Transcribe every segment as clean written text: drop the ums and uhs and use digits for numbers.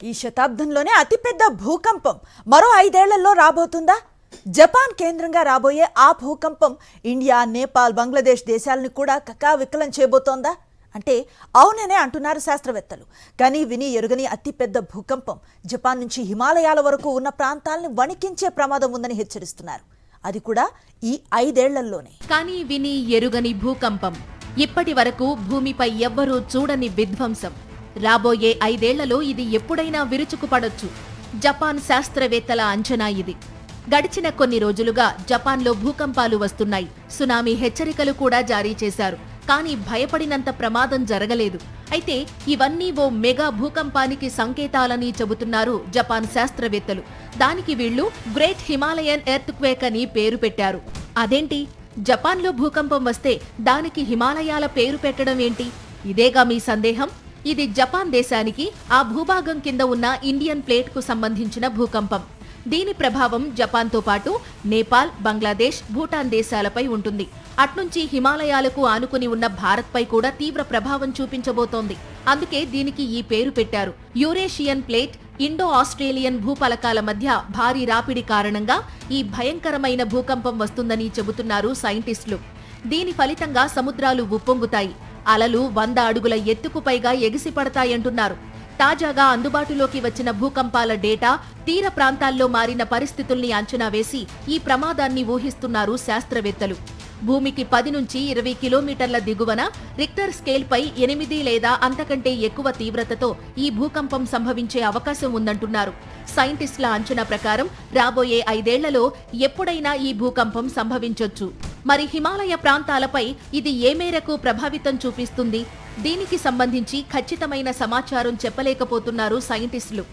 ఈ శతాబ్దంలోనే అతిపెద్ద భూకంపం మరో 5 ఏళ్లలో రాబోతుందా? జపాన్ కేంద్రంగా రాబోయే ఆ భూకంపం ఇండియా, నేపాల్, బంగ్లాదేశ్ దేశాలను కూడా కకావికలం చేయబోతోందా అంటే అవుననే అంటున్నారు శాస్త్రవేత్తలు. కానీ విని ఎరుగని అతిపెద్ద భూకంపం జపాన్ నుంచి హిమాలయాల వరకు ఉన్న ప్రాంతాలను వణికించే ప్రమాదం ఉందని హెచ్చరిస్తున్నారు. అది కూడా ఈ 5 ఏళ్లలోనే. కానీ విని ఎరుగని భూకంపం, ఇప్పటి వరకు భూమిపై ఎవ్వరూ చూడని విధ్వంసం. రాబోయే 5 ఏళ్లలో ఇది ఎప్పుడైనా విరుచుకుపడొచ్చు. జపాన్ శాస్త్రవేత్తల అంచనా ఇది. గడిచిన కొన్ని రోజులుగా జపాన్లో భూకంపాలు వస్తున్నాయి. సునామీ హెచ్చరికలు కూడా జారీ చేశారు. కానీ భయపడినంత ప్రమాదం జరగలేదు. అయితే ఇవన్నీ ఓ మెగా భూకంపానికి సంకేతాలని చెబుతున్నారు జపాన్ శాస్త్రవేత్తలు. దానికి వీళ్లు గ్రేట్ హిమాలయన్ ఎర్త్క్వేక్ అని పేరు పెట్టారు. అదేంటి, జపాన్లో భూకంపం వస్తే దానికి హిమాలయాల పేరు పెట్టడం ఏంటి? ఇదేగా మీ సందేహం? ఇది జపాన్ దేశానికి ఆ భూభాగం కింద ఉన్న ఇండియన్ ప్లేట్ కు సంబంధించిన భూకంపం. దీని ప్రభావం జపాన్తో పాటు నేపాల్, బంగ్లాదేశ్, భూటాన్ దేశాలపై ఉంటుంది. అట్నుంచి హిమాలయాలకు ఆనుకుని ఉన్న భారత్పై కూడా తీవ్ర ప్రభావం చూపించబోతోంది. అందుకే దీనికి ఈ పేరు పెట్టారు. యూరేషియన్ ప్లేట్, ఇండో ఆస్ట్రేలియన్ భూపలకాల మధ్య భారీ రాపిడి కారణంగా ఈ భయంకరమైన భూకంపం వస్తుందని చెబుతున్నారు సైంటిస్టులు. దీని ఫలితంగా సముద్రాలు ఉప్పొంగుతాయి. అలలు 100 అడుగుల ఎత్తుకు పైగా ఎగిసిపడతాయంటున్నారు. తాజాగా అందుబాటులోకి వచ్చిన భూకంపాల డేటా తీర ప్రాంతాల్లో మారిన పరిస్థితుల్ని అంచనా వేసి ఈ ప్రమాదాన్ని ఊహిస్తున్నారు శాస్త్రవేత్తలు. భూమికి 10 నుంచి 20 కిలోమీటర్ల దిగువన రిక్టర్ స్కేల్పై 8 లేదా అంతకంటే ఎక్కువ తీవ్రతతో ఈ భూకంపం సంభవించే అవకాశం ఉందంటున్నారు. సైంటిస్టుల అంచనా ప్రకారం రాబోయే 5 ఏళ్లలో ఎప్పుడైనా ఈ భూకంపం సంభవించొచ్చు. మరి హిమాలయ ప్రాంతాలపై ఇది ఏ మేరకు ప్రభావితం చూపిస్తుంది? దీనికి సంబంధించి ఖచ్చితమైన సమాచారం చెప్పలేకపోతున్నారు సైంటిస్టులు.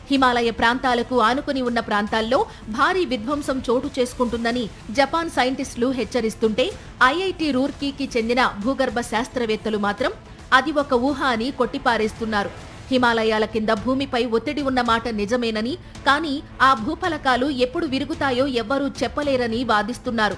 హిమాలయ ప్రాంతాలకు ఆనుకుని ఉన్న ప్రాంతాల్లో భారీ విధ్వంసం చోటు చేసుకుంటుందని జపాన్ సైంటిస్టులు హెచ్చరిస్తుంటే, ఐఐటి రూర్కీకి చెందిన భూగర్భ శాస్త్రవేత్తలు మాత్రం అది ఒక ఊహ అని కొట్టిపారేస్తున్నారు. హిమాలయాల కింద భూమిపై ఒత్తిడి ఉన్న మాట నిజమేనని, కానీ ఆ భూఫలకాలు ఎప్పుడు విరుగుతాయో ఎవ్వరూ చెప్పలేరని వాదిస్తున్నారు.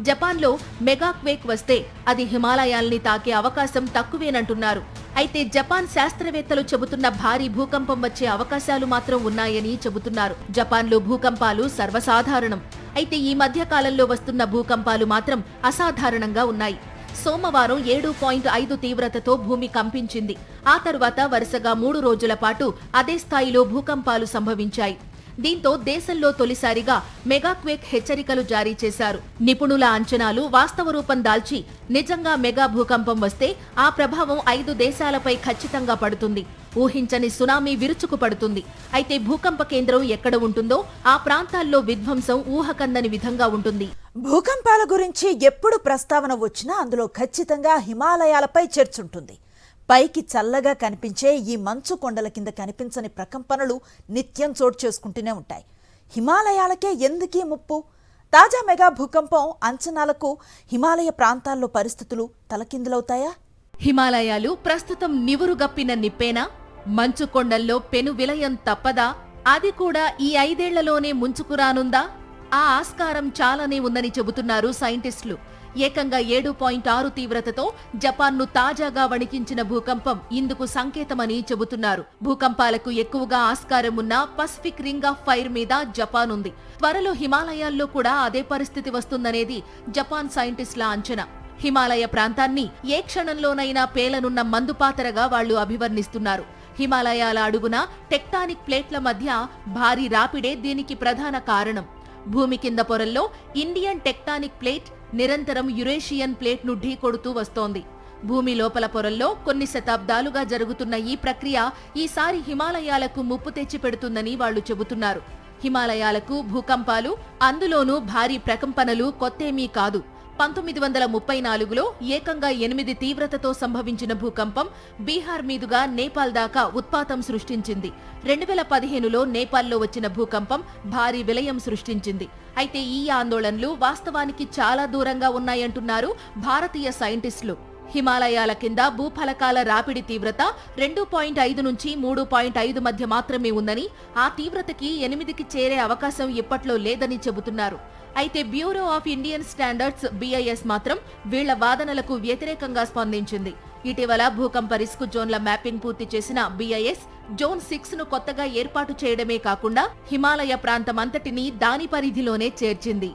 జపాన్లో మెగా క్వేక్ వస్తే అది హిమాలయాల్ని తాకే అవకాశం తక్కువేనంటున్నారు. అయితే జపాన్ శాస్త్రవేత్తలు చెబుతున్న భారీ భూకంపం వచ్చే అవకాశాలు మాత్రం ఉన్నాయని చెబుతున్నారు. జపాన్లో భూకంపాలు సర్వసాధారణం. అయితే ఈ మధ్య కాలంలో వస్తున్న భూకంపాలు మాత్రం అసాధారణంగా ఉన్నాయి. సోమవారం 7.5 తీవ్రతతో భూమి కంపించింది. ఆ తరువాత వరుసగా 3 రోజుల పాటు అదే స్థాయిలో భూకంపాలు సంభవించాయి. దీంతో దేశంలో తొలిసారిగా మెగాక్వేక్ హెచ్చరికలు జారీ చేశారు. నిపుణుల అంచనాలు వాస్తవ రూపం దాల్చి నిజంగా మెగా భూకంపం వస్తే ఆ ప్రభావం 5 దేశాలపై ఖచ్చితంగా పడుతుంది. ఊహించని సునామీ విరుచుకుపడుతుంది. అయితే భూకంప కేంద్రం ఎక్కడ ఉంటుందో ఆ ప్రాంతాల్లో విధ్వంసం ఊహకందని విధంగా ఉంటుంది. భూకంపాల గురించి ఎప్పుడు ప్రస్తావన వచ్చినా అందులో ఖచ్చితంగా హిమాలయాలపై చర్చుంటుంది. పైకి చల్లగా కనిపించే ఈ మంచు కొండల కింద కనిపించని ప్రకంపనలు నిత్యం చోటు చేసుకుంటూనే ఉంటాయి. హిమాలయాలకే ఎందుకీ ముప్పు? తాజా మెగా భూకంపం అంచనాలకు హిమాలయ ప్రాంతాల్లో పరిస్థితులు తలకిందులవుతాయా? హిమాలయాలు ప్రస్తుతం నివురుగప్పిన నిప్పేనా? మంచు కొండల్లో పెను విలయం తప్పదా? అది కూడా ఈ 5 ఏళ్లలోనే ముంచుకురానుందా? ఆ ఆస్కారం చాలానే ఉందని చెబుతున్నారు సైంటిస్టులు. ఏకంగా 7.6 తీవ్రతతో జపాన్ను తాజాగా వణికించిన భూకంపం ఇందుకు సంకేతమని చెబుతున్నారు. భూకంపాలకు ఎక్కువగా ఆస్కారం ఉన్న పసిఫిక్ రింగ్ ఆఫ్ ఫైర్ మీద జపాన్ ఉంది. త్వరలో హిమాలయాల్లో కూడా అదే పరిస్థితి వస్తుందనేది జపాన్ సైంటిస్టుల అంచనా. హిమాలయ ప్రాంతాన్ని ఏ క్షణంలోనైనా పేలనున్న మందుపాతరగా వాళ్లు అభివర్ణిస్తున్నారు. హిమాలయాల అడుగున టెక్టానిక్ ప్లేట్ల మధ్య భారీ రాపిడే దీనికి ప్రధాన కారణం. భూమి కింద పొరల్లో ఇండియన్ టెక్టానిక్ ప్లేట్ నిరంతరం యురేషియన్ ప్లేట్ ను ఢీకొడుతూ వస్తోంది. భూమి లోపల పొరల్లో కొన్ని శతాబ్దాలుగా జరుగుతున్న ఈ ప్రక్రియ ఈసారి హిమాలయాలకు ముప్పు తెచ్చిపెడుతుందని వాళ్లు చెబుతున్నారు. హిమాలయాలకు భూకంపాలు, అందులోనూ భారీ ప్రకంపనలు కొత్తేమీ కాదు. 1934లో ఏకంగా 8 తీవ్రతతో సంభవించిన భూకంపం బీహార్ మీదుగా నేపాల్ దాకా ఉత్పాతం సృష్టించింది. 2015లో నేపాల్లో వచ్చిన భూకంపం భారీ విలయం సృష్టించింది. అయితే ఈ ఆందోళనలు వాస్తవానికి చాలా దూరంగా ఉన్నాయంటున్నారు భారతీయ సైంటిస్టులు. హిమాలయాల కింద భూఫలకాల రాపిడి తీవ్రత 2.5 నుంచి 3.5 మధ్య మాత్రమే ఉందని, ఆ తీవ్రతకి 8కి చేరే అవకాశం ఇప్పట్లో లేదని చెబుతున్నారు. అయితే bureau of Indian standards BIS మాత్రం వీళ్ల వాదనలకు వ్యతిరేకంగా స్పందించింది. ఇటీవల భూకంప రిస్క్ జోన్ల మ్యాపింగ్ పూర్తి చేసిన BIS జోన్ 6 ను కొత్తగా ఏర్పాటు చేయడమే కాకుండా హిమాలయ ప్రాంతమంతటినీ దాని పరిధిలోనే చేర్చింది.